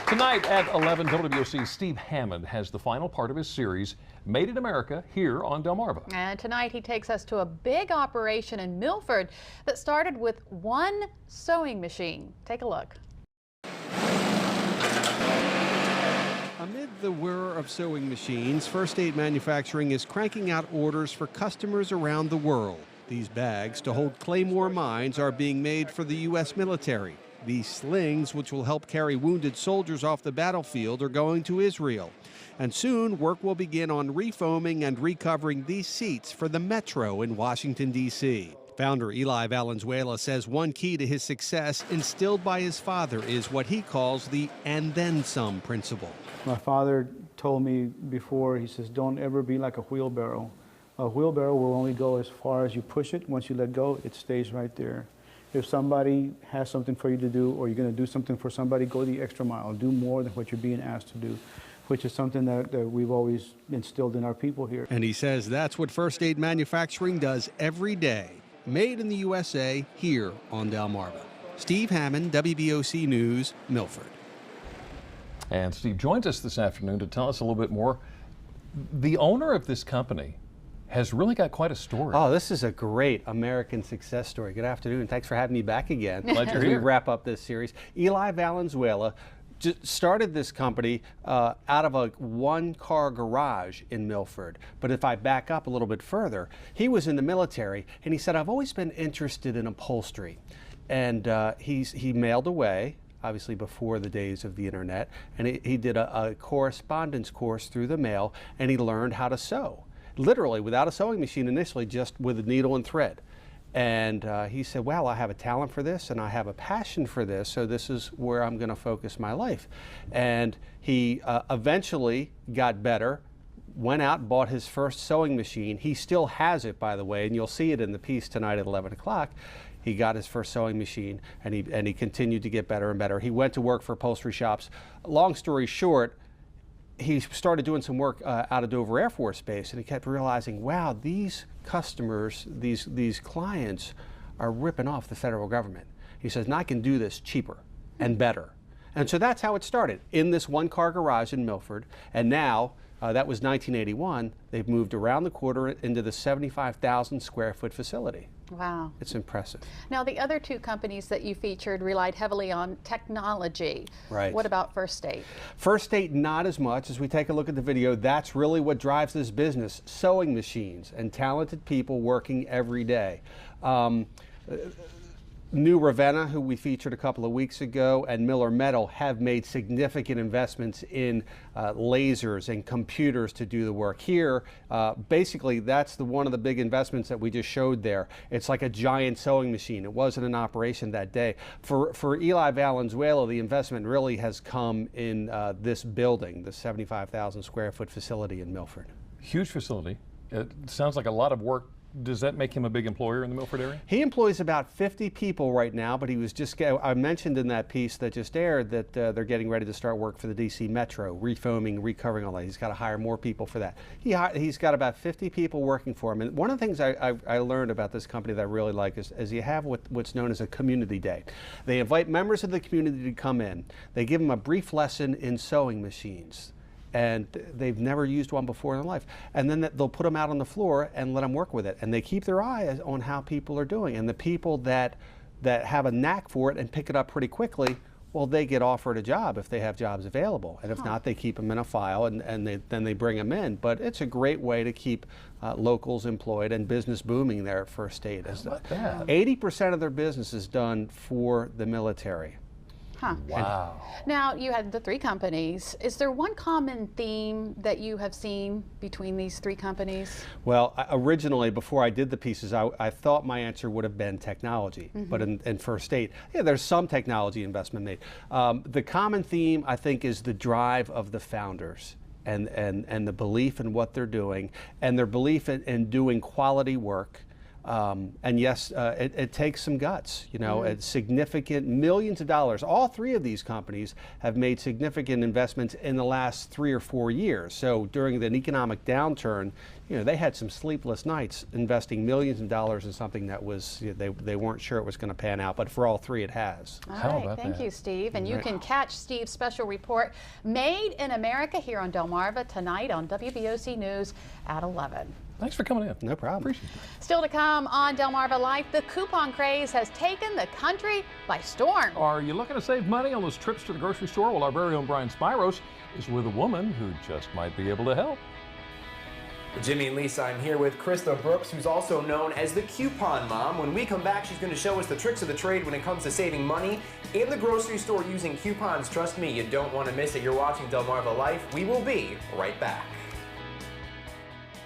Tonight at 11, WOC's Steve Hammond has the final part of his series, Made in America, here on Delmarva. And tonight he takes us to a big operation in Milford that started with one sewing machine. Take a look. Amid the whir of sewing machines, First Aid Manufacturing is cranking out orders for customers around the world. These bags to hold Claymore mines are being made for the U.S. military. These slings, which will help carry wounded soldiers off the battlefield, are going to Israel. And soon, work will begin on refoaming and recovering these seats for the Metro in Washington, D.C. Founder Eli Valenzuela says one key to his success, instilled by his father, is what he calls the and then some principle. My father told me before, he says, don't ever be like a wheelbarrow. A wheelbarrow will only go as far as you push it. Once you let go, it stays right there. If somebody has something for you to do, or you're going to do something for somebody, go the extra mile. Do more than what you're being asked to do, which is something that we've always instilled in our people here. And he says that's what First Aid Manufacturing does every day. Made in the USA, here on Delmarva. Steve Hammond, WBOC News, Milford. And Steve joins us this afternoon to tell us a little bit more. The owner of this company has really got quite a story. Oh, this is a great American success story. Good afternoon. Thanks for having me back again. Glad you're as we here. wrap up this series. Eli Valenzuela started this company out of a one-car garage in Milford. But if I back up a little bit further, he was in the military, and he said, I've always been interested in upholstery. And he mailed away, obviously before the days of the internet, and he did a correspondence course through the mail, and he learned how to sew. Literally without a sewing machine initially, just with a needle and thread. And he said, well, I have a talent for this and I have a passion for this, so this is where I'm going to focus my life. And he eventually got better, went out and bought his first sewing machine. He still has it, by the way, and you'll see it in the piece tonight at 11 o'clock. He got his first sewing machine, and he continued to get better and better. He went to work for upholstery shops. Long story short, he started doing some work out of Dover Air Force Base, and he kept realizing, wow, these customers, these clients are ripping off the federal government. He says, and I can do this cheaper and better. And so that's how it started, in this one-car garage in Milford. And now, that was 1981, they've moved around the quarter into the 75,000 square foot facility. Wow. It's impressive. Now, the other two companies that you featured relied heavily on technology. Right. What about First Aid? First Aid, not as much. As we take a look at the video, that's really what drives this business, sewing machines and talented people working every day. New Ravenna, who we featured a couple of weeks ago, and Miller Metal have made significant investments in lasers and computers to do the work. Here, basically, that's one of the big investments that we just showed there. It's like a giant sewing machine. It wasn't in operation that day. For Eli Valenzuela, the investment really has come in this building, the 75,000 square foot facility in Milford. Huge facility. It sounds like a lot of work. Does that make him a big employer in the Milford area? He employs about 50 people right now, but he was I mentioned in that piece that just aired that they're getting ready to start work for the D.C. Metro, refoaming, recovering, all that. He's got to hire more people for that. He's got about 50 people working for him. And one of the things I learned about this company that I really like is you have what's known as a community day. They invite members of the community to come in. They give them a brief lesson in sewing machines, and they've never used one before in their life. And then they'll put them out on the floor and let them work with it. And they keep their eye on how people are doing. And the people that have a knack for it and pick it up pretty quickly, well, they get offered a job if they have jobs available. And if not, they keep them in a file and then they bring them in. But it's a great way to keep locals employed and business booming there at First Aid. 80% of their business is done for the military. Huh. Wow. Now, you had the three companies. Is there one common theme that you have seen between these three companies? Well, originally, before I did the pieces, I thought my answer would have been technology. But in First Aid, yeah, there's some technology investment made. The common theme, I think, is the drive of the founders and the belief in what they're doing, and their belief in doing quality work. And yes, it takes some guts, you know, significant millions of dollars. All three of these companies have made significant investments in the last 3 or 4 years. So during an economic downturn, you know, they had some sleepless nights investing millions of dollars in something that was, you know, they weren't sure it was going to pan out, but for all three it has. How All right, about thank that? you, Steve. And you can catch Steve's special report, Made in America, here on Delmarva tonight on WBOC News at 11. Thanks for coming in. No problem. Appreciate it. Still to come on Delmarva Life, the coupon craze has taken the country by storm. Are you looking to save money on those trips to the grocery store? Well, our very own Brian Spiros is with a woman who just might be able to help. Jimmy and Lisa, I'm here with Krista Brooks, who's also known as the Coupon Mom. When we come back, she's going to show us the tricks of the trade when it comes to saving money in the grocery store using coupons. Trust me, you don't want to miss it. You're watching Delmarva Life. We will be right back.